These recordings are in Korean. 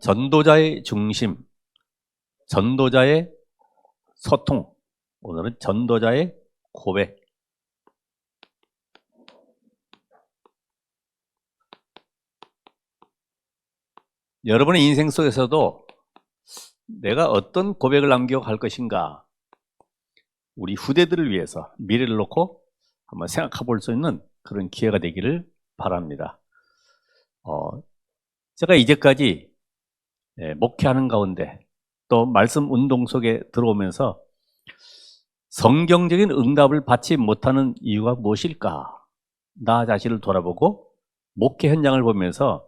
전도자의 중심, 전도자의 소통, 오늘은 전도자의 고백. 여러분의 인생 속에서도 내가 어떤 고백을 남겨갈 것인가, 우리 후대들을 위해서 미래를 놓고 한번 생각해 볼 수 있는 그런 기회가 되기를 바랍니다. 제가 이제까지 목회하는 가운데 또 말씀 운동 속에 들어오면서 성경적인 응답을 받지 못하는 이유가 무엇일까? 나 자신을 돌아보고 목회 현장을 보면서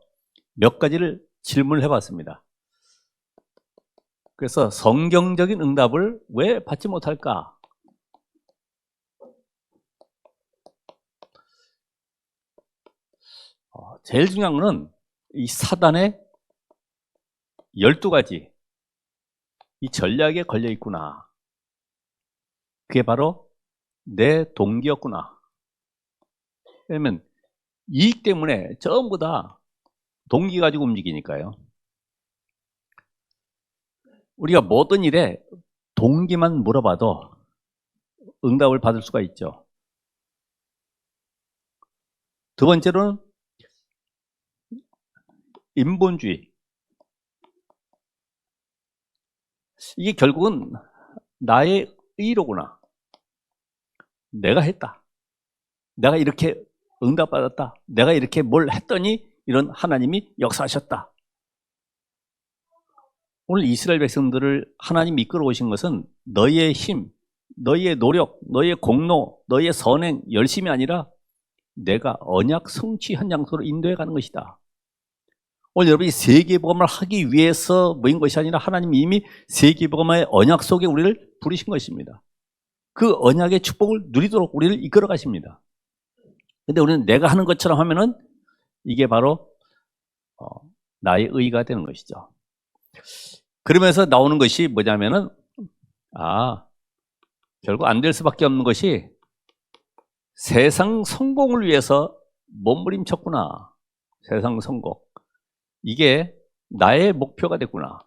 몇 가지를 질문을 해봤습니다. 그래서 성경적인 응답을 왜 받지 못할까? 제일 중요한 것은 이 사단의 12가지 이 전략에 걸려 있구나. 그게 바로 내 동기였구나. 왜냐면 이익 때문에 전부 다 동기 가지고 움직이니까요. 우리가 모든 일에 동기만 물어봐도 응답을 받을 수가 있죠. 두 번째로는 인본주의. 이게 결국은 나의 의로구나. 내가 했다. 내가 이렇게 응답받았다. 내가 이렇게 뭘 했더니 이런 하나님이 역사하셨다. 오늘 이스라엘 백성들을 하나님이 이끌어 오신 것은 너희의 힘, 너희의 노력, 너희의 공로, 너희의 선행, 열심이 아니라 내가 언약 성취 현장소로 인도해 가는 것이다. 오늘 여러분이 세계복음을 하기 위해서 모인 것이 아니라 하나님이 이미 세계복음의 언약 속에 우리를 부르신 것입니다. 그 언약의 축복을 누리도록 우리를 이끌어 가십니다. 근데 우리는 내가 하는 것처럼 하면은 이게 바로 나의 의의가 되는 것이죠. 그러면서 나오는 것이 뭐냐면은 결국 안 될 수밖에 없는 것이 세상 성공을 위해서 몸부림쳤구나. 세상 성공. 이게 나의 목표가 됐구나.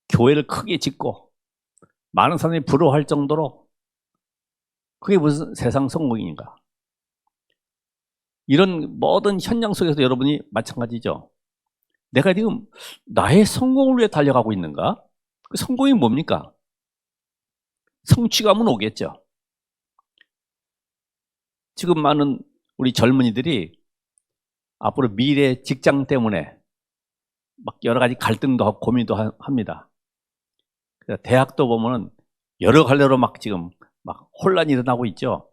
교회를 크게 짓고 많은 사람이 부러워할 정도로 그게 무슨 세상 성공인가. 이런 모든 현장 속에서 여러분이 마찬가지죠. 내가 지금 나의 성공을 위해 달려가고 있는가? 그 성공이 뭡니까? 성취감은 오겠죠. 지금 많은 우리 젊은이들이 앞으로 미래 직장 때문에 막 여러 가지 갈등도 하고 고민도 합니다. 대학도 보면은 여러 갈래로 막 지금 막 혼란이 일어나고 있죠.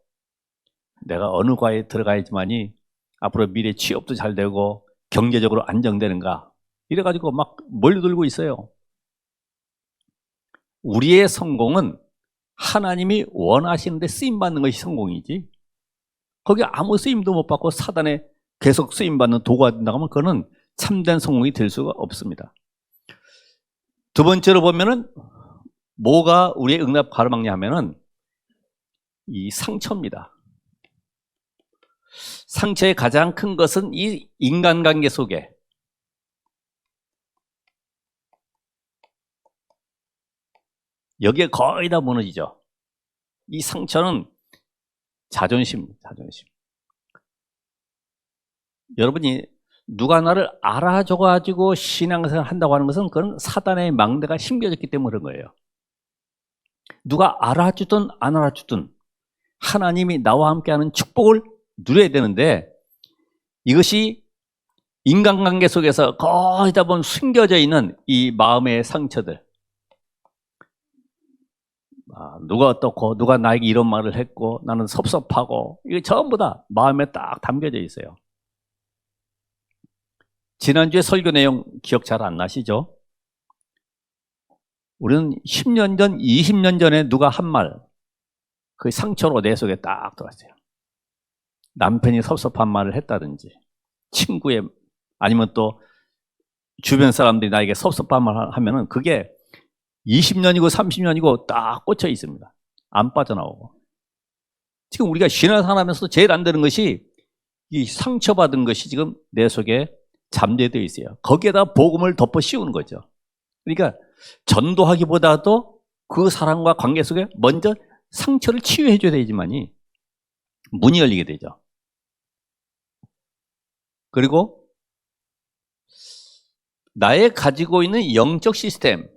내가 어느 과에 들어가야지만이 앞으로 미래 취업도 잘 되고 경제적으로 안정되는가. 이래가지고 막 몰려들고 있어요. 우리의 성공은 하나님이 원하시는데 쓰임받는 것이 성공이지. 거기 아무 쓰임도 못 받고 사단에 계속 쓰임받는 도구가 된다고 하면 그거는 참된 성공이 될 수가 없습니다. 두 번째로 보면은 뭐가 우리의 응답 가로막냐 하면은 이 상처입니다. 상처의 가장 큰 것은 이 인간관계 속에 여기에 거의 다 무너지죠. 이 상처는 자존심. 여러분이 누가 나를 알아줘가지고 신앙생활 한다고 하는 것은 그건 사단의 망대가 심겨졌기 때문에 그런 거예요. 누가 알아주든 안 알아주든 하나님이 나와 함께하는 축복을 누려야 되는데 이것이 인간관계 속에서 거의 다 보면 숨겨져 있는 이 마음의 상처들. 누가 어떻고 누가 나에게 이런 말을 했고 나는 섭섭하고 이게 전부 다 마음에 딱 담겨져 있어요. 지난주에 설교 내용 기억 잘 안 나시죠? 우리는 10년 전, 20년 전에 누가 한 말, 그 상처로 내 속에 딱 들어왔어요. 남편이 섭섭한 말을 했다든지 친구의 아니면 또 주변 사람들이 나에게 섭섭한 말을 하면은 그게 20년이고 30년이고 딱 꽂혀 있습니다. 안 빠져나오고. 지금 우리가 신앙생활 하면서 제일 안 되는 것이 이 상처받은 것이 지금 내 속에 잠재되어 있어요. 거기에다 복음을 덮어 씌우는 거죠. 그러니까 전도하기보다도 그 사람과 관계 속에 먼저 상처를 치유해 줘야 되지만이 문이 열리게 되죠. 그리고 나의 가지고 있는 영적 시스템,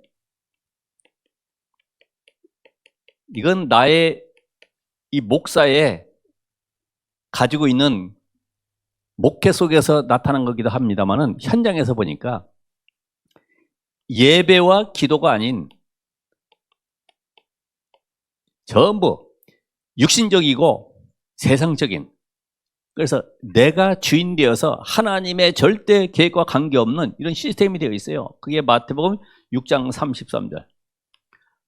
이건 나의 이 목사에 가지고 있는 목회 속에서 나타난 거기도 합니다만은 현장에서 보니까 예배와 기도가 아닌 전부 육신적이고 세상적인, 그래서 내가 주인 되어서 하나님의 절대 계획과 관계없는 이런 시스템이 되어 있어요. 그게 마태복음 6장 33절.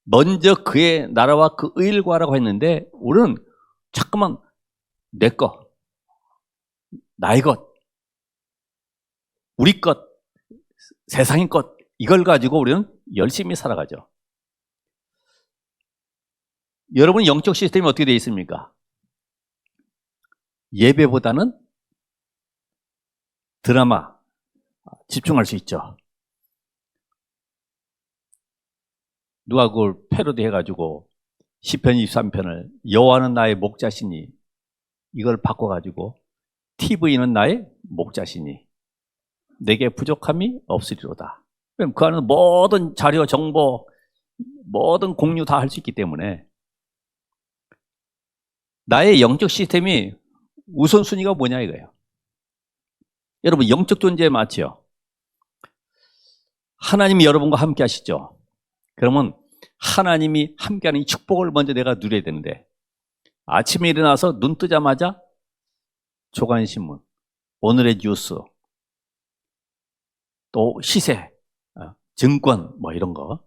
먼저 그의 나라와 그 의를 구하라고 했는데 우리는 자꾸만 내 것, 나의 것, 우리 것, 세상의 것, 이걸 가지고 우리는 열심히 살아가죠. 여러분 영적 시스템이 어떻게 되어 있습니까? 예배보다는 드라마 집중할 수 있죠. 누가 그걸 패러디 해가지고 시편 23편을 여호와는 나의 목자시니 이걸 바꿔가지고 TV는 나의 목자시니 내게 부족함이 없으리로다. 그럼 그 안에는 모든 자료, 정보, 모든 공유 다 할 수 있기 때문에 나의 영적 시스템이 우선순위가 뭐냐 이거예요. 여러분 영적 존재 맞죠? 하나님이 여러분과 함께 하시죠? 그러면 하나님이 함께하는 이 축복을 먼저 내가 누려야 되는데 아침에 일어나서 눈 뜨자마자 조간신문, 오늘의 뉴스, 또 시세, 증권 뭐 이런 거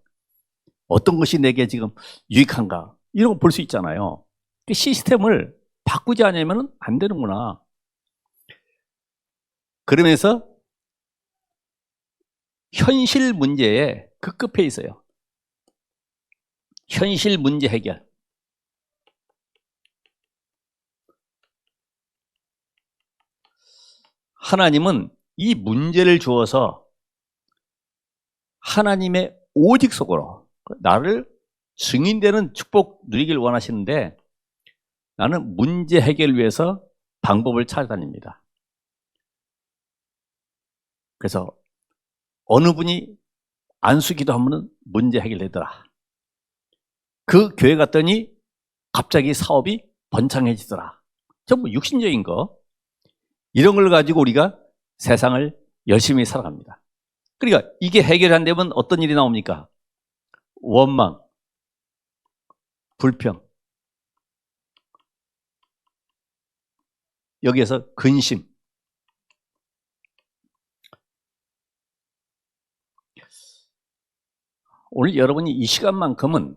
어떤 것이 내게 지금 유익한가 이런 거 볼 수 있잖아요. 그 시스템을 바꾸지 않으면 안 되는구나. 그러면서 현실 문제에 급급해 있어요. 현실 문제 해결. 하나님은 이 문제를 주어서 하나님의 오직 속으로 나를 증인되는 축복 누리길 원하시는데 나는 문제 해결을 위해서 방법을 찾아다닙니다. 그래서 어느 분이 안수기도 하면 문제 해결되더라. 그 교회 갔더니 갑자기 사업이 번창해지더라. 전부 육신적인 거. 이런 걸 가지고 우리가 세상을 열심히 살아갑니다. 그러니까 이게 해결이 안 되면 어떤 일이 나옵니까? 원망, 불평, 여기에서 근심. 오늘 여러분이 이 시간만큼은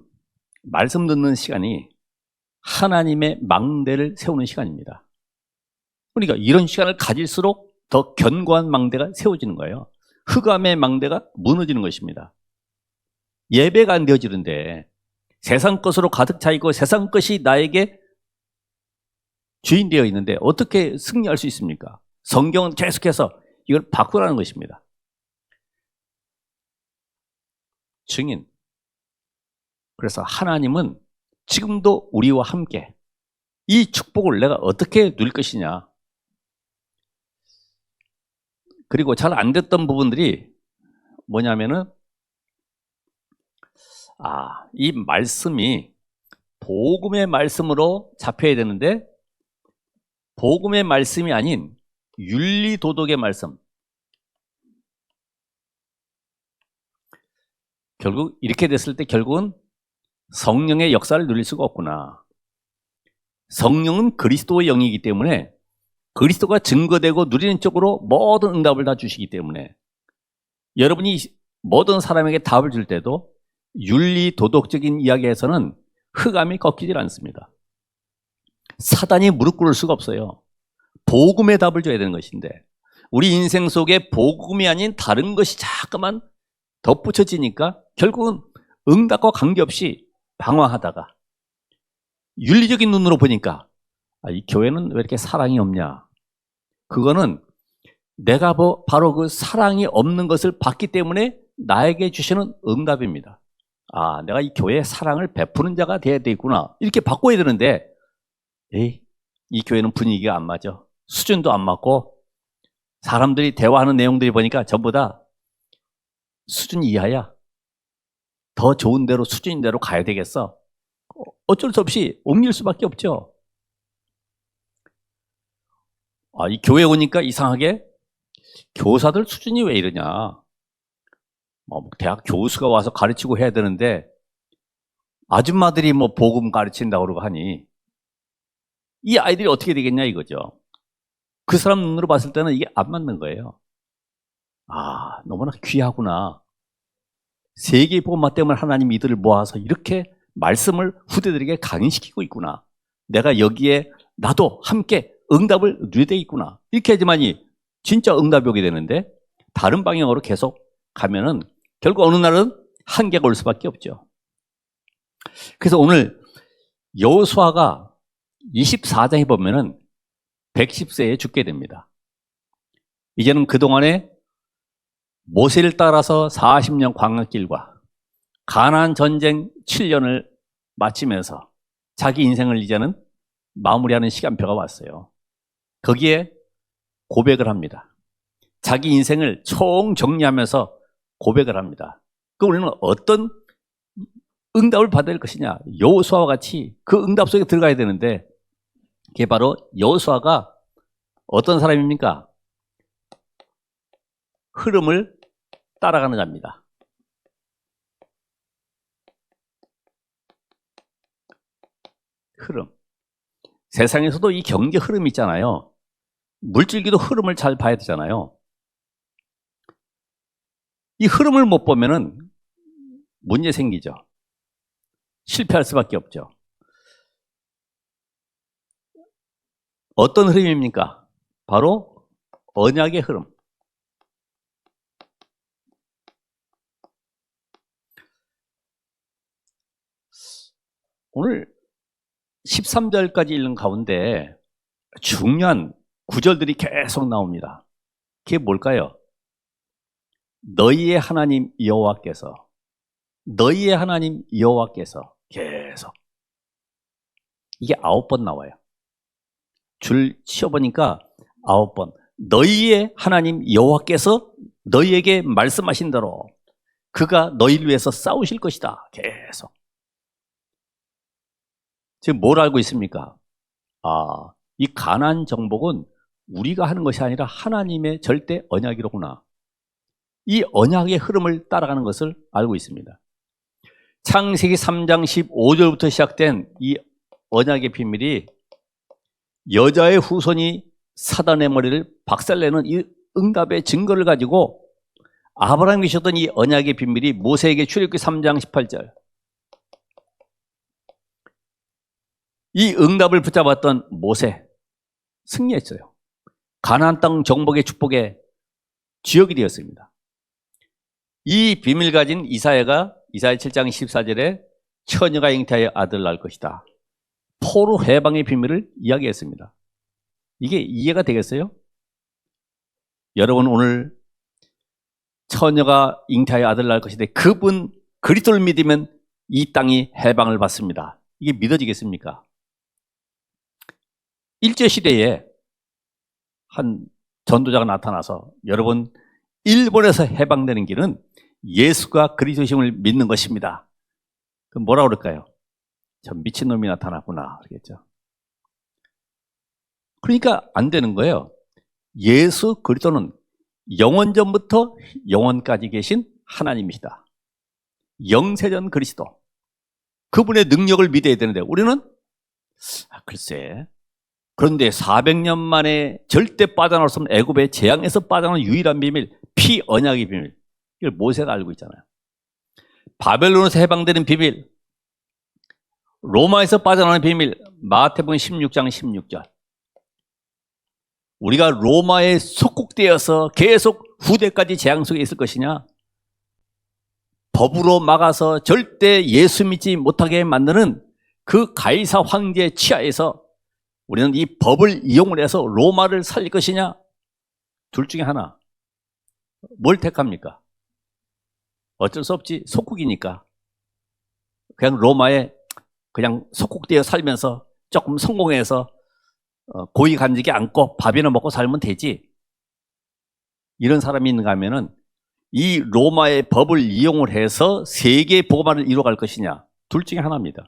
말씀 듣는 시간이 하나님의 망대를 세우는 시간입니다. 그러니까 이런 시간을 가질수록 더 견고한 망대가 세워지는 거예요. 흑암의 망대가 무너지는 것입니다. 예배가 안 되어지는데 세상 것으로 가득 차 있고 세상 것이 나에게 주인 되어 있는데 어떻게 승리할 수 있습니까? 성경은 계속해서 이걸 바꾸라는 것입니다. 증인. 그래서 하나님은 지금도 우리와 함께 이 축복을 내가 어떻게 누릴 것이냐. 그리고 잘 안 됐던 부분들이 뭐냐면은 이 말씀이 복음의 말씀으로 잡혀야 되는데 복음의 말씀이 아닌 윤리 도덕의 말씀. 결국 이렇게 됐을 때 결국은 성령의 역사를 누릴 수가 없구나. 성령은 그리스도의 영이기 때문에 그리스도가 증거되고 누리는 쪽으로 모든 응답을 다 주시기 때문에 여러분이 모든 사람에게 답을 줄 때도 윤리 도덕적인 이야기에서는 흑암이 꺾이질 않습니다. 사단이 무릎 꿇을 수가 없어요. 복음의 답을 줘야 되는 것인데 우리 인생 속에 복음이 아닌 다른 것이 자꾸만 덧붙여지니까 결국은 응답과 관계없이 방황하다가 윤리적인 눈으로 보니까 이 교회는 왜 이렇게 사랑이 없냐, 그거는 내가 바로 그 사랑이 없는 것을 봤기 때문에 나에게 주시는 응답입니다. 아, 내가 이 교회에 사랑을 베푸는 자가 돼야 되겠구나. 이렇게 바꿔야 되는데, 이 교회는 분위기가 안 맞아. 수준도 안 맞고, 사람들이 대화하는 내용들이 보니까 전부 다 수준 이하야. 더 좋은 대로, 수준인 대로 가야 되겠어. 어쩔 수 없이 옮길 수밖에 없죠. 아, 이 교회 오니까 이상하게 교사들 수준이 왜 이러냐. 대학 교수가 와서 가르치고 해야 되는데 아줌마들이 복음 가르친다고 그러고 하니 이 아이들이 어떻게 되겠냐 이거죠. 그 사람 눈으로 봤을 때는 이게 안 맞는 거예요. 아, 너무나 귀하구나. 세계 복음화 때문에 하나님이 이들을 모아서 이렇게 말씀을 후대들에게 강의시키고 있구나. 내가 여기에 나도 함께 응답을 누려야 되겠구나. 이렇게 하지만이 진짜 응답이 오게 되는데 다른 방향으로 계속 가면은 결국 어느 날은 한계가 올 수밖에 없죠. 그래서 오늘 여호수아가 24장에 보면은 110세에 죽게 됩니다. 이제는 그동안에 모세를 따라서 40년 광야길과 가나안 전쟁 7년을 마치면서 자기 인생을 이제는 마무리하는 시간표가 왔어요. 거기에 고백을 합니다. 자기 인생을 총정리하면서 고백을 합니다. 그럼 우리는 어떤 응답을 받아야 할 것이냐? 여호수아와 같이 그 응답 속에 들어가야 되는데 그게 바로 여호수아가 어떤 사람입니까? 흐름을 따라가는 자입니다. 흐름. 세상에서도 이 경제 흐름이 있잖아요. 물질기도 흐름을 잘 봐야 되잖아요. 이 흐름을 못 보면은 문제 생기죠. 실패할 수밖에 없죠. 어떤 흐름입니까? 바로 언약의 흐름. 오늘 13절까지 읽는 가운데 중요한 구절들이 계속 나옵니다. 그게 뭘까요? 너희의 하나님 여호와께서, 너희의 하나님 여호와께서 계속. 이게 9번 나와요. 줄 치어보니까 9번. 너희의 하나님 여호와께서 너희에게 말씀하신 대로 그가 너희를 위해서 싸우실 것이다. 계속. 지금 뭘 알고 있습니까? 아, 이 가나안 정복은 우리가 하는 것이 아니라 하나님의 절대 언약이로구나. 이 언약의 흐름을 따라가는 것을 알고 있습니다. 창세기 3장 15절부터 시작된 이 언약의 비밀이 여자의 후손이 사단의 머리를 박살내는 이 응답의 증거를 가지고 아브라함이 주셨던 이 언약의 비밀이 모세에게 출애굽기 3장 18절. 이 응답을 붙잡았던 모세 승리했어요. 가나안 땅 정복의 축복의 주역이 되었습니다. 이 비밀 가진 이사야 7장 14절에 처녀가 잉태하여 아들을 낳을 것이다. 포로 해방의 비밀을 이야기했습니다. 이게 이해가 되겠어요? 여러분 오늘 처녀가 잉태하여 아들을 낳을 것인데 그분 그리스도를 믿으면 이 땅이 해방을 받습니다. 이게 믿어지겠습니까? 일제시대에 한 전도자가 나타나서 여러분 일본에서 해방되는 길은 예수가 그리스도심을 믿는 것입니다. 그럼 뭐라 그럴까요? 저 미친놈이 나타났구나 그러겠죠. 그러니까 안 되는 거예요. 예수 그리스도는 영원전부터 영원까지 계신 하나님이시다. 영세전 그리스도. 그분의 능력을 믿어야 되는데 우리는 글쎄 그런데 400년 만에 절대 빠져나올 수 없는 애굽의 재앙에서 빠져나온 유일한 비밀, 피언약의 비밀. 이걸 모세가 알고 있잖아요. 바벨론에서 해방되는 비밀, 로마에서 빠져나오는 비밀, 마태복음 16장 16절. 우리가 로마에 속국되어서 계속 후대까지 재앙 속에 있을 것이냐? 법으로 막아서 절대 예수 믿지 못하게 만드는 그 가이사 황제의 치하에서 우리는 이 법을 이용을 해서 로마를 살릴 것이냐? 둘 중에 하나. 뭘 택합니까? 어쩔 수 없지. 속국이니까. 그냥 로마에 그냥 속국되어 살면서 조금 성공해서 고위 간직에 앉고 밥이나 먹고 살면 되지. 이런 사람이 있는가 하면은 이 로마의 법을 이용을 해서 세계 복음화를 이루어갈 것이냐. 둘 중에 하나입니다.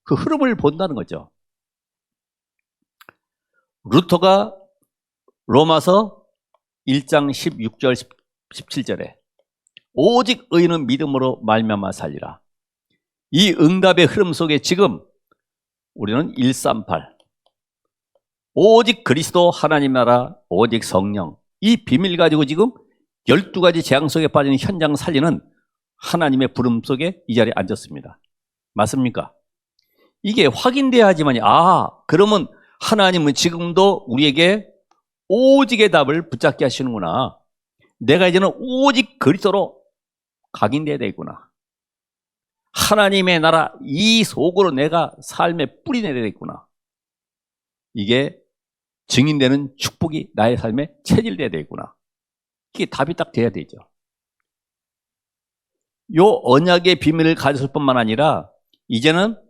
그 흐름을 본다는 거죠. 루터가 로마서 1장 16절 17절에 오직 의인은 믿음으로 말미암아 살리라. 이 응답의 흐름 속에 지금 우리는 138 오직 그리스도 하나님 나라 오직 성령 이 비밀 가지고 지금 12가지 재앙 속에 빠지는 현장 살리는 하나님의 부름 속에 이 자리에 앉았습니다. 맞습니까? 이게 확인돼야지만이 그러면 하나님은 지금도 우리에게 오직의 답을 붙잡게 하시는구나. 내가 이제는 오직 그리스도로 각인돼야 되겠구나. 하나님의 나라 이 속으로 내가 삶에 뿌리 내야 되겠구나. 이게 증인되는 축복이 나의 삶에 체질돼야 되겠구나. 이게 답이 딱 돼야 되죠. 요 언약의 비밀을 가졌을 뿐만 아니라 이제는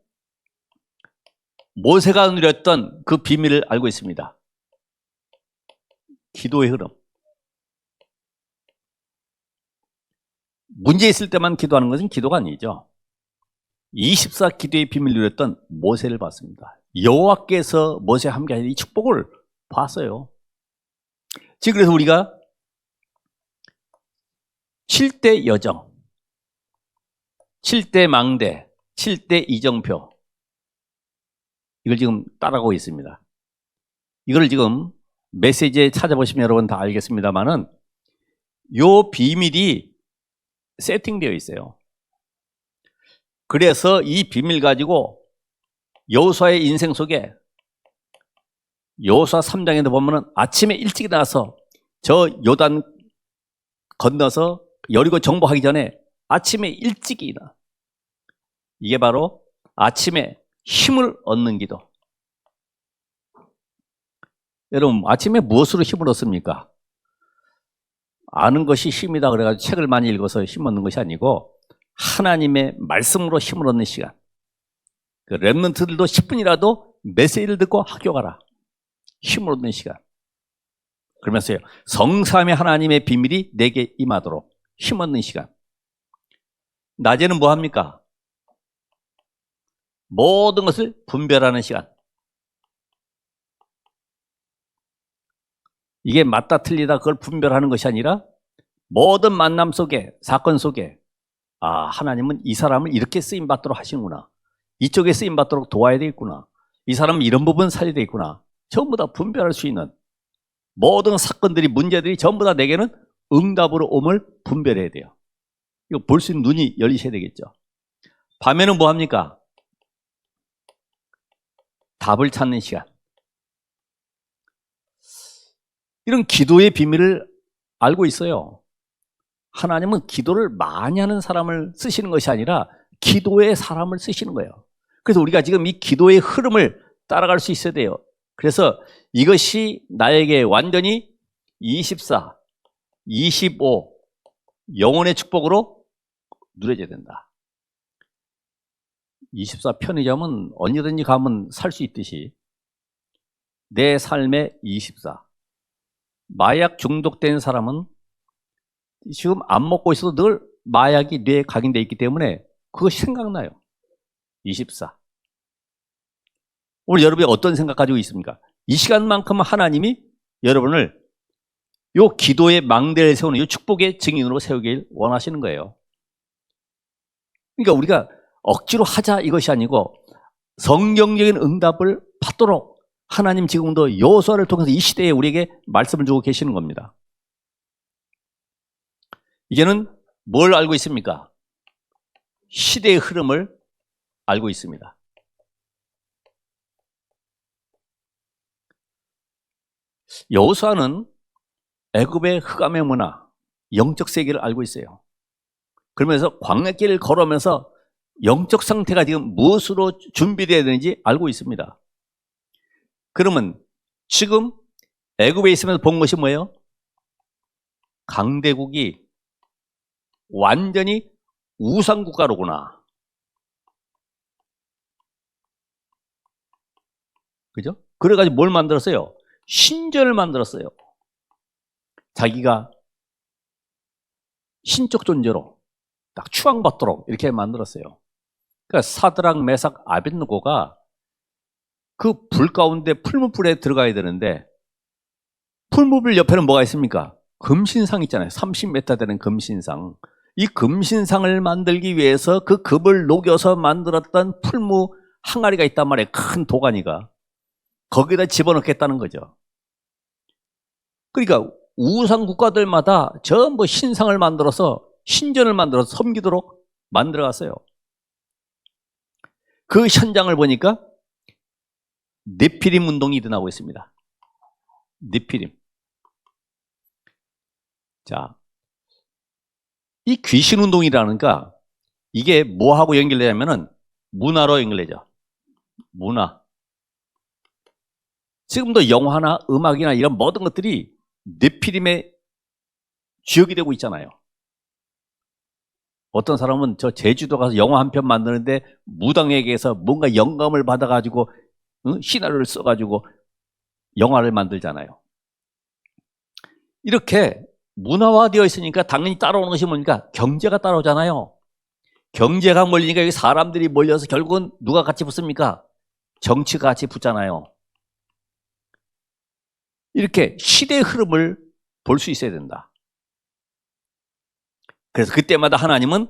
모세가 누렸던 그 비밀을 알고 있습니다. 기도의 흐름. 문제 있을 때만 기도하는 것은 기도가 아니죠. 24 기도의 비밀을 누렸던 모세를 봤습니다. 여호와께서 모세와 함께 하신 이 축복을 봤어요. 지금 그래서 우리가 7대 여정, 7대 망대, 7대 이정표 이걸 지금 따라가고 있습니다. 이걸 지금 메시지에 찾아보시면 여러분 다 알겠습니다만은 요 비밀이 세팅되어 있어요. 그래서 이 비밀 가지고 여호수아의 인생 속에 여호수아 3장에도 보면은 아침에 일찍 나와서 저 요단 건너서 여리고 정복하기 전에 아침에 일찍 일어나. 이게 바로 아침에 힘을 얻는 기도. 여러분 아침에 무엇으로 힘을 얻습니까? 아는 것이 힘이다 그래가지고 책을 많이 읽어서 힘 얻는 것이 아니고 하나님의 말씀으로 힘을 얻는 시간. 그 랩런트들도 10분이라도 메시지를 듣고 학교 가라. 힘을 얻는 시간. 그러면서요 성삼위 하나님의 비밀이 내게 임하도록 힘 얻는 시간. 낮에는 뭐 합니까? 모든 것을 분별하는 시간. 이게 맞다 틀리다 그걸 분별하는 것이 아니라 모든 만남 속에 사건 속에 하나님은 이 사람을 이렇게 쓰임받도록 하시는구나. 이쪽에 쓰임받도록 도와야 되겠구나. 이 사람은 이런 부분 살려야 되겠구나. 전부 다 분별할 수 있는 모든 사건들이 문제들이 전부 다 내게는 응답으로 옴을 분별해야 돼요. 이거 볼 수 있는 눈이 열리셔야 되겠죠. 밤에는 뭐 합니까? 답을 찾는 시간. 이런 기도의 비밀을 알고 있어요. 하나님은 기도를 많이 하는 사람을 쓰시는 것이 아니라 기도의 사람을 쓰시는 거예요. 그래서 우리가 지금 이 기도의 흐름을 따라갈 수 있어야 돼요. 그래서 이것이 나에게 완전히 24, 25 영혼의 축복으로 누려져야 된다. 24 편의점은 언제든지 가면 살 수 있듯이 내 삶의 24 마약 중독된 사람은 지금 안 먹고 있어도 늘 마약이 뇌에 각인되어 있기 때문에 그것이 생각나요. 24 오늘 여러분이 어떤 생각 가지고 있습니까? 이 시간만큼은 하나님이 여러분을 요 기도의 망대를 세우는 요 축복의 증인으로 세우길 원하시는 거예요. 그러니까 우리가 억지로 하자 이것이 아니고 성경적인 응답을 받도록 하나님 지금도 여호수아를 통해서 이 시대에 우리에게 말씀을 주고 계시는 겁니다. 이제는 뭘 알고 있습니까? 시대의 흐름을 알고 있습니다. 여호수아는 애굽의 흑암의 문화, 영적 세계를 알고 있어요. 그러면서 광야길을 걸어오면서 영적 상태가 지금 무엇으로 준비되어야 되는지 알고 있습니다. 그러면 지금 애굽에 있으면서 본 것이 뭐예요? 강대국이 완전히 우상국가로구나. 그죠? 그래가지고 뭘 만들었어요? 신전을 만들었어요. 자기가 신적 존재로 딱 추앙받도록 이렇게 만들었어요. 그러니까 사드락, 메삭, 아벳느고가 그 불 가운데 풀무불에 들어가야 되는데 풀무불 옆에는 뭐가 있습니까? 금신상 있잖아요. 30m 되는 금신상. 이 금신상을 만들기 위해서 그 금을 녹여서 만들었던 풀무 항아리가 있단 말이에요. 큰 도가니가. 거기다 집어넣겠다는 거죠. 그러니까 우상 국가들마다 전부 신상을 만들어서 신전을 만들어서 섬기도록 만들어갔어요. 그 현장을 보니까 네피림 운동이 일어나고 있습니다. 네피림. 자, 이 귀신 운동이라는가 이게 뭐하고 연결되냐면은 문화로 연결되죠. 문화. 지금도 영화나 음악이나 이런 모든 것들이 네피림의 주역이 되고 있잖아요. 어떤 사람은 저 제주도 가서 영화 한 편 만드는데 무당에게서 뭔가 영감을 받아가지고 시나리오를 써가지고 영화를 만들잖아요. 이렇게 문화화되어 있으니까 당연히 따라오는 것이 뭡니까? 경제가 따라오잖아요. 경제가 몰리니까 여기 사람들이 몰려서 결국은 누가 같이 붙습니까? 정치가 같이 붙잖아요. 이렇게 시대의 흐름을 볼 수 있어야 된다. 그래서 그때마다 하나님은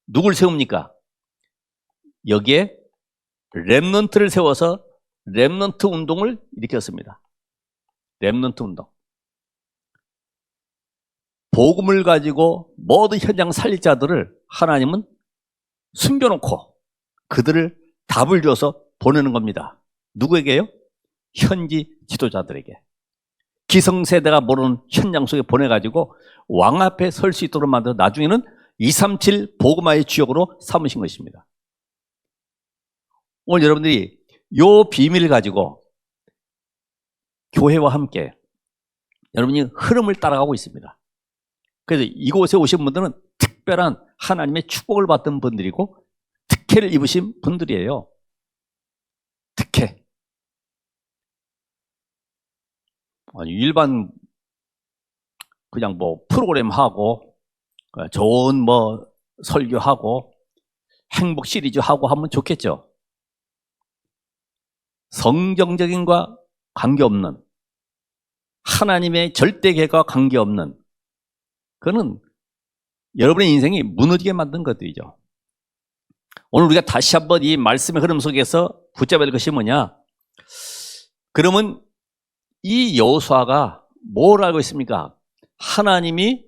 누굴 세웁니까? 여기에 렘넌트를 세워서 렘넌트 운동을 일으켰습니다. 렘넌트 운동. 복음을 가지고 모든 현장 살릴 자들을 하나님은 숨겨놓고 그들을 답을 줘서 보내는 겁니다. 누구에게요? 현지 지도자들에게. 기성세대가 모르는 현장 속에 보내가지고 왕 앞에 설 수 있도록 만들어 나중에는 237 복음화의 주역으로 삼으신 것입니다. 오늘 여러분들이 이 비밀을 가지고 교회와 함께 여러분이 흐름을 따라가고 있습니다. 그래서 이곳에 오신 분들은 특별한 하나님의 축복을 받던 분들이고 특혜를 입으신 분들이에요. 특혜. 아니, 일반 그냥 뭐 프로그램 하고 좋은 뭐 설교하고 행복 시리즈 하고 하면 좋겠죠. 성경적인과 관계없는 하나님의 절대 계획과 관계없는 그거는 여러분의 인생이 무너지게 만든 것들이죠. 오늘 우리가 다시 한번 이 말씀의 흐름 속에서 붙잡아야 될 것이 뭐냐? 그러면 이 여호수아가 뭘 알고 있습니까? 하나님이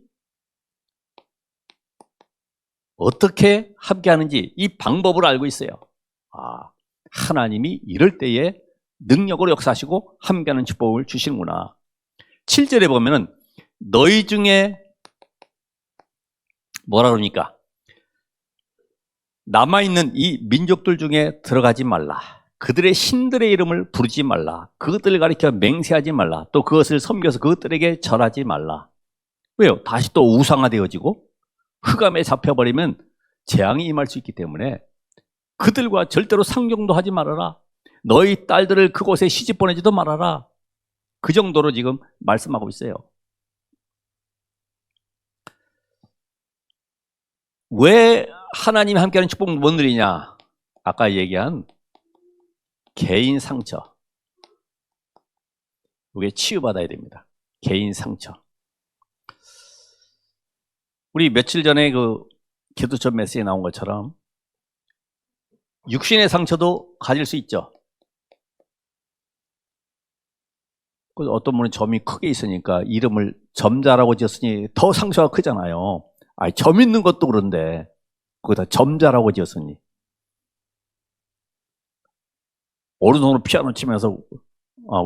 어떻게 함께하는지 이 방법을 알고 있어요. 하나님이 이럴 때에 능력으로 역사하시고 함께하는 축복을 주시는구나. 7절에 보면은 너희 중에 뭐라 그러니까? 남아있는 이 민족들 중에 들어가지 말라. 그들의 신들의 이름을 부르지 말라. 그것들을 가리켜 맹세하지 말라. 또 그것을 섬겨서 그것들에게 절하지 말라. 왜요? 다시 또 우상화되어지고 흑암에 잡혀버리면 재앙이 임할 수 있기 때문에 그들과 절대로 상종도 하지 말아라. 너희 딸들을 그곳에 시집 보내지도 말아라. 그 정도로 지금 말씀하고 있어요. 왜 하나님이 함께하는 축복은 뭔 일이냐? 아까 얘기한 개인 상처. 이게 치유받아야 됩니다. 개인 상처. 우리 며칠 전에 그 기도처 메시지에 나온 것처럼 육신의 상처도 가질 수 있죠. 어떤 분은 점이 크게 있으니까 이름을 점자라고 지었으니 더 상처가 크잖아요. 점 있는 것도 그런데 거기다 점자라고 지었으니 오른손으로 피아노 치면서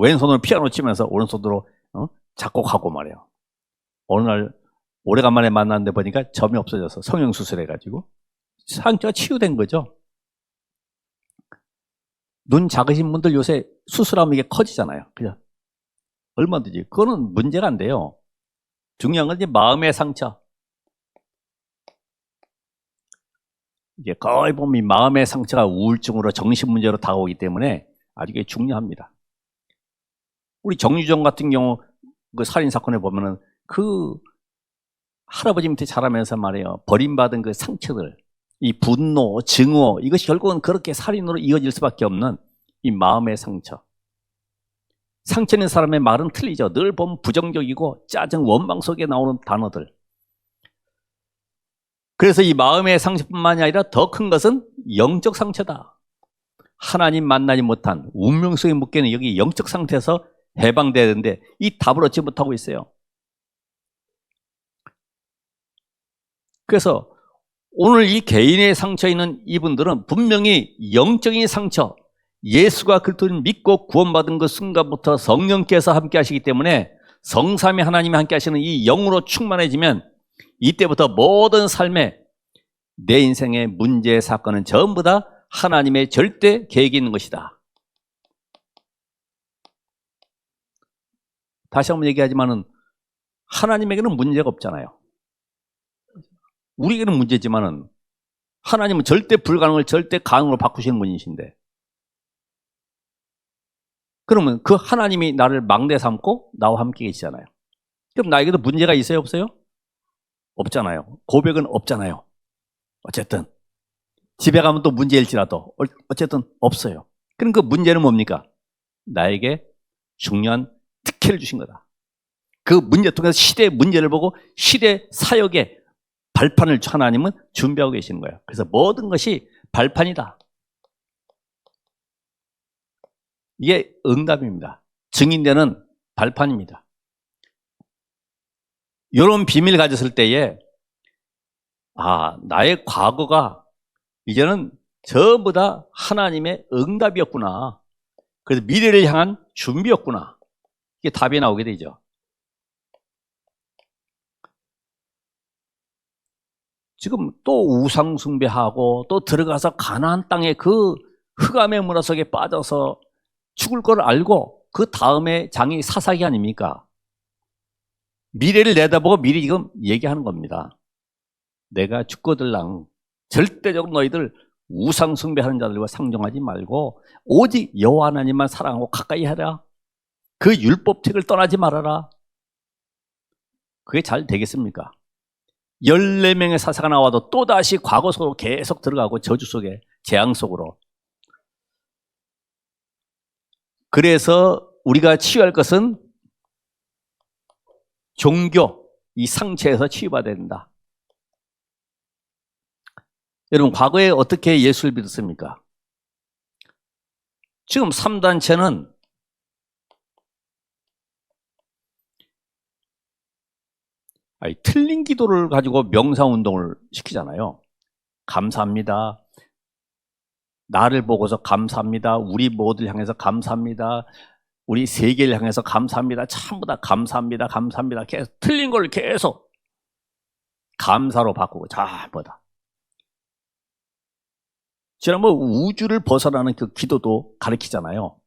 왼손으로 피아노 치면서 오른손으로 작곡하고 말이에요. 어느 날 오래간만에 만났는데 보니까 점이 없어져서 성형수술해가지고 상처가 치유된 거죠. 눈 작으신 분들 요새 수술하면 이게 커지잖아요. 그죠? 얼마든지. 그거는 문제가 안 돼요. 중요한 건 이제 마음의 상처. 이게 거의 보면 이 마음의 상처가 우울증으로 정신 문제로 다가오기 때문에 아주 이게 중요합니다. 우리 정유정 같은 경우 그 살인 사건에 보면은 그 할아버지 밑에 자라면서 말이에요. 버림받은 그 상처들, 이 분노, 증오, 이것이 결국은 그렇게 살인으로 이어질 수밖에 없는 이 마음의 상처. 상처 있는 사람의 말은 틀리죠. 늘 보면 부정적이고 짜증, 원망 속에 나오는 단어들. 그래서 이 마음의 상처뿐만이 아니라 더 큰 것은 영적 상처다. 하나님 만나지 못한 운명 속에 묶여있는 여기 영적 상태에서 해방돼야 되는데 이 답을 얻지 못하고 있어요. 그래서 오늘 이 개인의 상처에 있는 이분들은 분명히 영적인 상처, 예수가 그리스도를 믿고 구원받은 그 순간부터 성령께서 함께 하시기 때문에 성삼위 하나님이 함께 하시는 이 영으로 충만해지면 이때부터 모든 삶에 내 인생의 문제, 사건은 전부 다 하나님의 절대 계획이 있는 것이다. 다시 한번 얘기하지만은 하나님에게는 문제가 없잖아요. 우리에게는 문제지만은 하나님은 절대 불가능을 절대 가능으로 바꾸시는 분이신데, 그러면 그 하나님이 나를 막내 삼고 나와 함께 계시잖아요. 그럼 나에게도 문제가 있어요, 없어요? 없잖아요. 고백은 없잖아요. 어쨌든 집에 가면 또 문제일지라도 어쨌든 없어요. 그럼 그 문제는 뭡니까? 나에게 중요한 특혜를 주신 거다. 그 문제 통해서 시대의 문제를 보고 시대 사역의 발판을 하나님은 준비하고 계시는 거예요. 그래서 모든 것이 발판이다. 이게 응답입니다. 증인되는 발판입니다. 이런 비밀을 가졌을 때에 나의 과거가 이제는 전부 다 하나님의 응답이었구나. 그래서 미래를 향한 준비였구나. 이게 답이 나오게 되죠. 지금 또 우상 숭배하고 또 들어가서 가나안 땅의 그 흑암의 문화 속에 빠져서 죽을 걸 알고 그 다음에 장이 사사기 아닙니까? 미래를 내다보고 미리 지금 얘기하는 겁니다. 내가 죽거들랑 절대적으로 너희들 우상 숭배하는 자들과 상종하지 말고 오직 여호와 하나님만 사랑하고 가까이 하라. 그 율법책을 떠나지 말아라. 그게 잘 되겠습니까? 14명의 사사가 나와도 또다시 과거 속으로 계속 들어가고 저주 속에 재앙 속으로. 그래서 우리가 치유할 것은 종교, 이 상처에서 치유받아야 된다. 여러분, 과거에 어떻게 예수를 믿었습니까? 지금 3단체는 틀린 기도를 가지고 명상운동을 시키잖아요. 감사합니다. 나를 보고서 감사합니다. 우리 모두를 향해서 감사합니다. 우리 세계를 향해서 감사합니다. 전부 다 감사합니다. 감사합니다. 계속 틀린 걸 계속 감사로 바꾸고 전부 다. 지난번 우주를 벗어나는 그 기도도 가르치잖아요.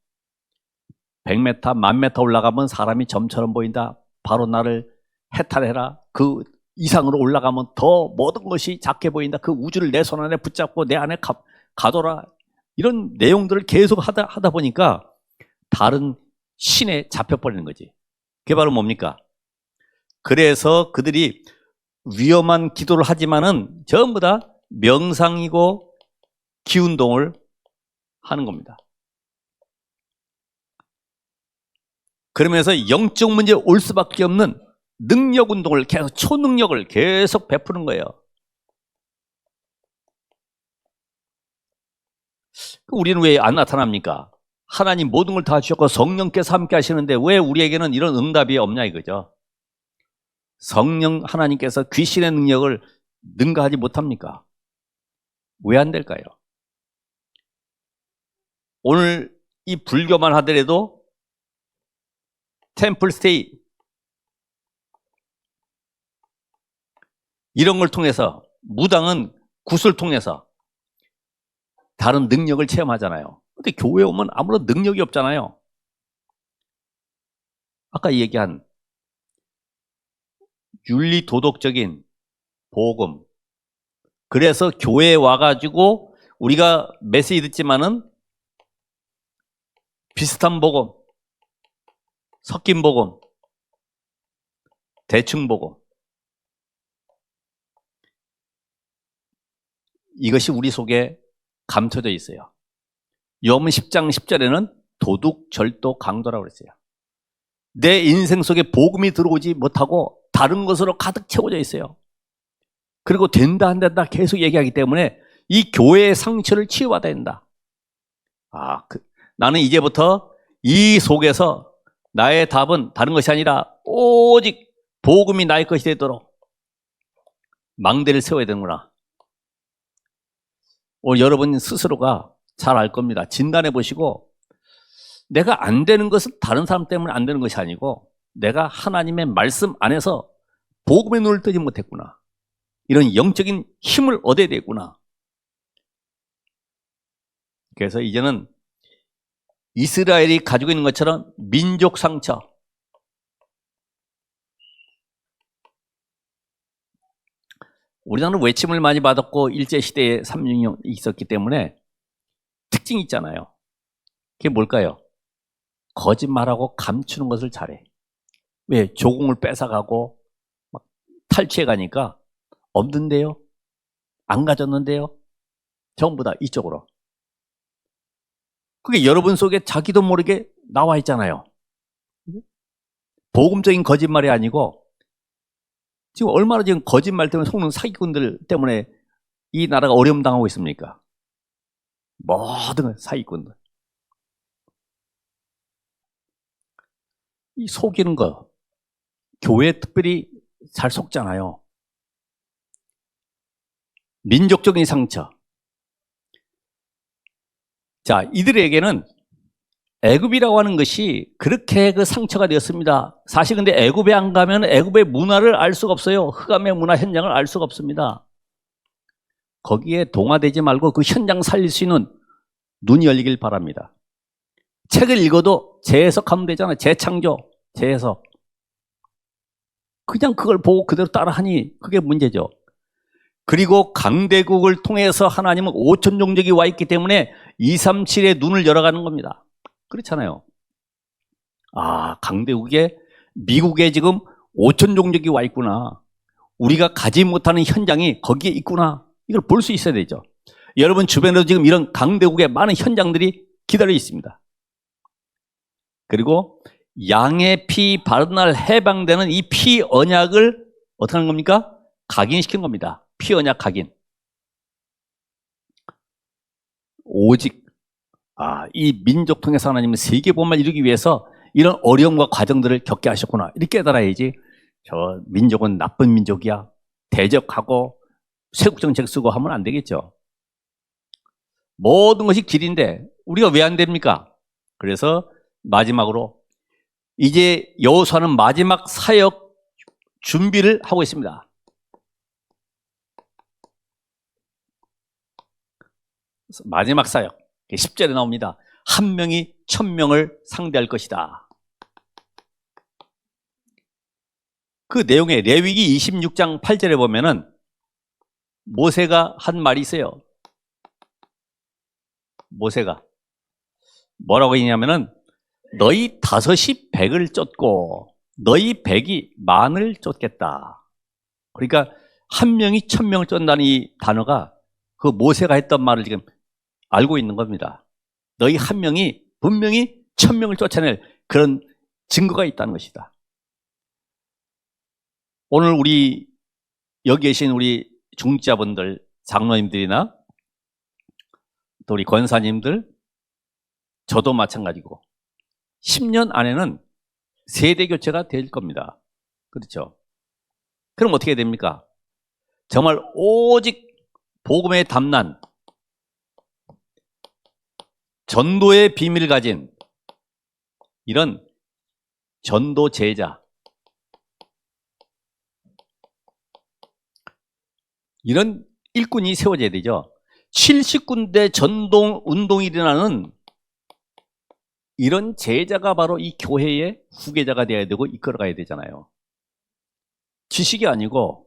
100m, 1000m 올라가면 사람이 점처럼 보인다. 바로 나를 해탈해라. 그 이상으로 올라가면 더 모든 것이 작게 보인다. 그 우주를 내 손 안에 붙잡고 내 안에 가둬라. 이런 내용들을 계속 하다 보니까 다른 신에 잡혀버리는 거지. 그게 바로 뭡니까? 그래서 그들이 위험한 기도를 하지만은 전부 다 명상이고 기운동을 하는 겁니다. 그러면서 영적 문제에 올 수밖에 없는 능력 운동을 계속, 초능력을 계속 베푸는 거예요. 우리는 왜 안 나타납니까? 하나님 모든 걸 다 주셨고 성령께서 함께 하시는데 왜 우리에게는 이런 응답이 없냐 이거죠. 성령 하나님께서 귀신의 능력을 능가하지 못합니까? 왜 안 될까요? 오늘 이 불교만 하더라도 템플 스테이 이런 걸 통해서, 무당은 굿을 통해서 다른 능력을 체험하잖아요. 근데 교회 오면 아무런 능력이 없잖아요. 아까 얘기한 윤리 도덕적인 복음. 그래서 교회에 와가지고 우리가 메시지 듣지만은 비슷한 복음, 섞인 복음, 대충 복음. 이것이 우리 속에 감춰져 있어요. 요한복음 10장 10절에는 도둑, 절도, 강도라고 그랬어요. 내 인생 속에 복음이 들어오지 못하고 다른 것으로 가득 채워져 있어요. 그리고 된다 안 된다 계속 얘기하기 때문에 이 교회의 상처를 치유받아야 된다. 나는 이제부터 이 속에서 나의 답은 다른 것이 아니라 오직 복음이 나의 것이 되도록 망대를 세워야 되는구나. 여러분 스스로가 잘 알 겁니다. 진단해 보시고 내가 안 되는 것은 다른 사람 때문에 안 되는 것이 아니고 내가 하나님의 말씀 안에서 복음의 눈을 뜨지 못했구나. 이런 영적인 힘을 얻어야 되구나. 그래서 이제는 이스라엘이 가지고 있는 것처럼 민족 상처, 우리나라는 외침을 많이 받았고 일제시대에 3.6이 있었기 때문에 특징이 있잖아요. 그게 뭘까요? 거짓말하고 감추는 것을 잘해. 왜? 조공을 뺏어가고 막 탈취해 가니까 없는데요? 안 가졌는데요? 전부 다 이쪽으로. 그게 여러분 속에 자기도 모르게 나와 있잖아요. 복음적인 거짓말이 아니고 지금 얼마나 지금 거짓말 때문에 속는 사기꾼들 때문에 이 나라가 어려움 당하고 있습니까? 모든 사기꾼들. 이 속이는 거 교회에 특별히 잘 속잖아요. 민족적인 상처. 자, 이들에게는 애굽이라고 하는 것이 그렇게 그 상처가 되었습니다. 사실 근데 애굽에 안 가면 애굽의 문화를 알 수가 없어요. 흑암의 문화 현장을 알 수가 없습니다. 거기에 동화되지 말고 그 현장 살릴 수 있는 눈이 열리길 바랍니다. 책을 읽어도 재해석하면 되잖아요. 재창조, 재해석. 그냥 그걸 보고 그대로 따라하니 그게 문제죠. 그리고 강대국을 통해서 하나님은 5천 종족이 와 있기 때문에 237의 눈을 열어가는 겁니다. 그렇잖아요. 강대국에 미국에 지금 5천 종족이 와 있구나. 우리가 가지 못하는 현장이 거기에 있구나. 이걸 볼 수 있어야 되죠. 여러분 주변에도 지금 이런 강대국의 많은 현장들이 기다려 있습니다. 그리고 양의 피 바른 날 해방되는 이 피 언약을 어떻게 하는 겁니까? 각인시키는 겁니다. 피 언약 각인. 오직 이 민족 통해서 하나님은 세계복음을 이루기 위해서 이런 어려움과 과정들을 겪게 하셨구나. 이렇게 깨달아야지 저 민족은 나쁜 민족이야. 대적하고 쇄국정책 쓰고 하면 안 되겠죠. 모든 것이 길인데 우리가 왜 안 됩니까? 그래서 마지막으로 이제 여호수아는 마지막 사역 준비를 하고 있습니다. 마지막 사역 10절에 나옵니다. 한 명이 1000명을 상대할 것이다. 그 내용에 레위기 26장 8절에 보면은 모세가 한 말이 있어요. 모세가 뭐라고 했냐면은 너희 5이 100을 쫓고 너희 100이 10,000을 쫓겠다. 그러니까 한 명이 1000명을 쫓는다는 이 단어가 그 모세가 했던 말을 지금 알고 있는 겁니다. 너희 한 명이 분명히 1000명을 쫓아낼 그런 증거가 있다는 것이다. 오늘 우리 여기 계신 우리 중직자분들, 장로님들이나 또 우리 권사님들, 저도 마찬가지고 10년 안에는 세대 교체가 될 겁니다. 그렇죠? 그럼 어떻게 됩니까? 정말 오직 복음의 담난 전도의 비밀을 가진 이런 전도 제자, 이런 일꾼이 세워져야 되죠. 70군데 전동 운동이 일어나는 이런 제자가 바로 이 교회의 후계자가 되어야 되고 이끌어가야 되잖아요. 지식이 아니고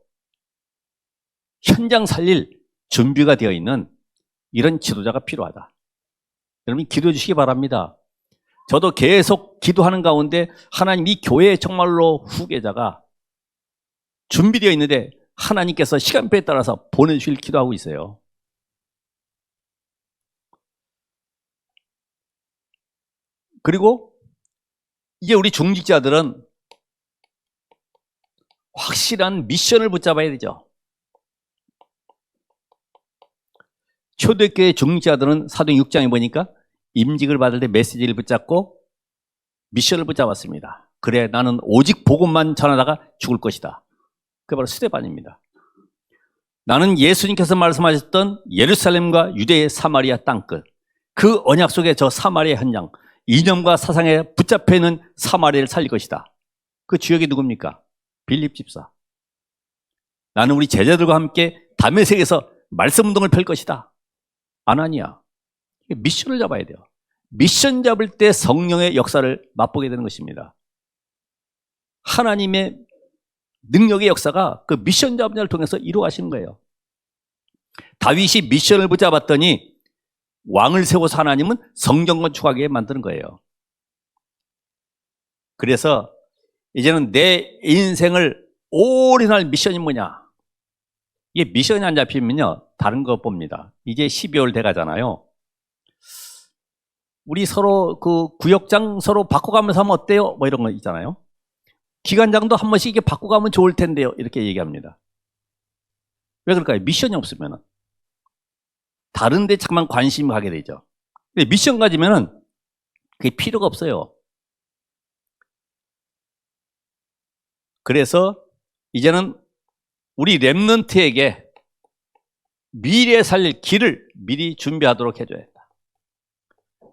현장 살릴 준비가 되어 있는 이런 지도자가 필요하다. 여러분 기도해 주시기 바랍니다. 저도 계속 기도하는 가운데 하나님 이 교회에 정말로 후계자가 준비되어 있는데 하나님께서 시간표에 따라서 보내주실 기도하고 있어요. 그리고 이제 우리 중직자들은 확실한 미션을 붙잡아야 되죠. 초대교회 중직자들은 사도행 6장에 보니까 임직을 받을 때 메시지를 붙잡고 미션을 붙잡았습니다. 그래 나는 오직 복음만 전하다가 죽을 것이다. 그게 바로 스데반입니다. 나는 예수님께서 말씀하셨던 예루살렘과 유대의 사마리아 땅끝, 그 언약 속에 저 사마리아 현장, 이념과 사상에 붙잡혀 있는 사마리아를 살릴 것이다. 그 주역이 누굽니까? 빌립 집사. 나는 우리 제자들과 함께 다메섹에서 말씀 운동을 펼 것이다. 아나니아. 미션을 잡아야 돼요. 미션 잡을 때 성령의 역사를 맛보게 되는 것입니다. 하나님의 능력의 역사가 그 미션 잡은 자를 통해서 이루어가시는 거예요. 다윗이 미션을 붙잡았더니 왕을 세워서 하나님은 성전 건축하게 만드는 거예요. 그래서 이제는 내 인생을 올인할 미션이 뭐냐? 이게 미션이 안 잡히면요 다른 거 봅니다. 이제 12월 돼가잖아요. 우리 서로 그 구역장 서로 바꿔가면서 하면 어때요? 뭐 이런 거 있잖아요. 기관장도 한 번씩 이게 바꿔가면 좋을 텐데요. 이렇게 얘기합니다. 왜 그럴까요? 미션이 없으면은 다른 데 잠깐 관심이 가게 되죠. 근데 미션 가지면은 그게 필요가 없어요. 그래서 이제는 우리 렘넌트에게 미래에 살릴 길을 미리 준비하도록 해줘야 된다.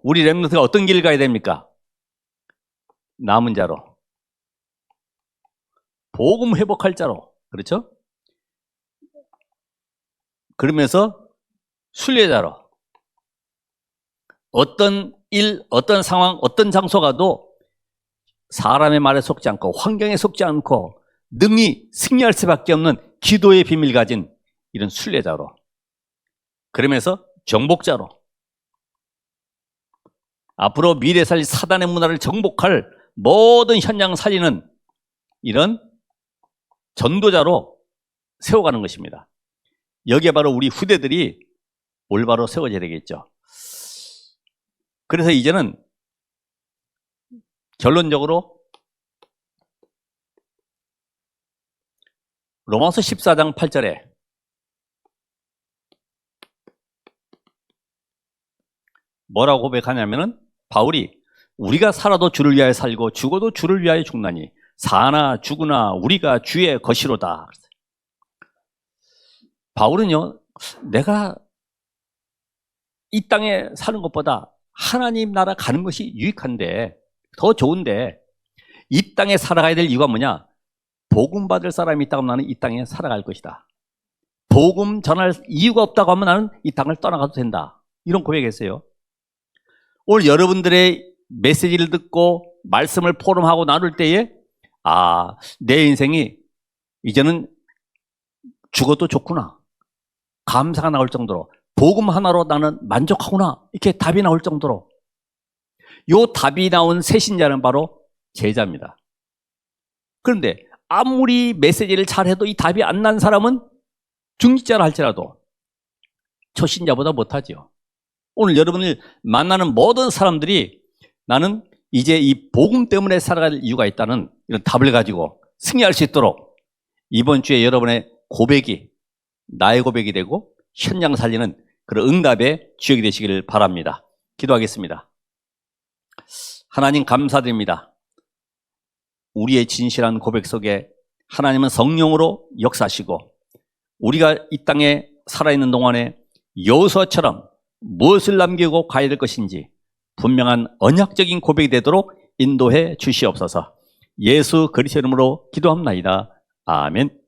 우리 렘넌트가 어떤 길을 가야 됩니까? 남은 자로, 복음 회복할 자로, 그렇죠? 그러면서 순례자로, 어떤 일, 어떤 상황, 어떤 장소 가도 사람의 말에 속지 않고 환경에 속지 않고 능히 승리할 수밖에 없는 기도의 비밀 가진 이런 순례자로, 그러면서 정복자로, 앞으로 미래 살릴 사단의 문화를 정복할 모든 현장 살리는 이런 전도자로 세워가는 것입니다. 여기에 바로 우리 후대들이 올바로 세워져야 되겠죠. 그래서 이제는 결론적으로 로마서 14장 8절에 뭐라고 고백하냐면은 바울이 우리가 살아도 주를 위하여 살고 죽어도 주를 위하여 죽나니 사나 죽으나 우리가 주의 것이로다. 바울은요, 내가 이 땅에 사는 것보다 하나님 나라 가는 것이 유익한데, 더 좋은데, 이 땅에 살아가야 될 이유가 뭐냐? 복음 받을 사람이 있다고 하면 나는 이 땅에 살아갈 것이다. 복음 전할 이유가 없다고 하면 나는 이 땅을 떠나가도 된다. 이런 고백했어요. 오늘 여러분들의 메시지를 듣고 말씀을 포럼하고 나눌 때에 내 인생이 이제는 죽어도 좋구나. 감사가 나올 정도로 복음 하나로 나는 만족하구나. 이렇게 답이 나올 정도로 요 답이 나온 새신자는 바로 제자입니다. 그런데 아무리 메시지를 잘해도 이 답이 안 난 사람은 중직자라 할지라도 초신자보다 못하지요. 오늘 여러분을 만나는 모든 사람들이 나는 이제 이 복음 때문에 살아갈 이유가 있다는 이런 답을 가지고 승리할 수 있도록 이번 주에 여러분의 고백이 나의 고백이 되고 현장 살리는 그런 응답의 주역이 되시기를 바랍니다. 기도하겠습니다. 하나님 감사드립니다. 우리의 진실한 고백 속에 하나님은 성령으로 역사하시고 우리가 이 땅에 살아있는 동안에 여호수아처럼 무엇을 남기고 가야 될 것인지 분명한 언약적인 고백이 되도록 인도해 주시옵소서. 예수 그리스도 이름으로 기도합나이다. 아멘.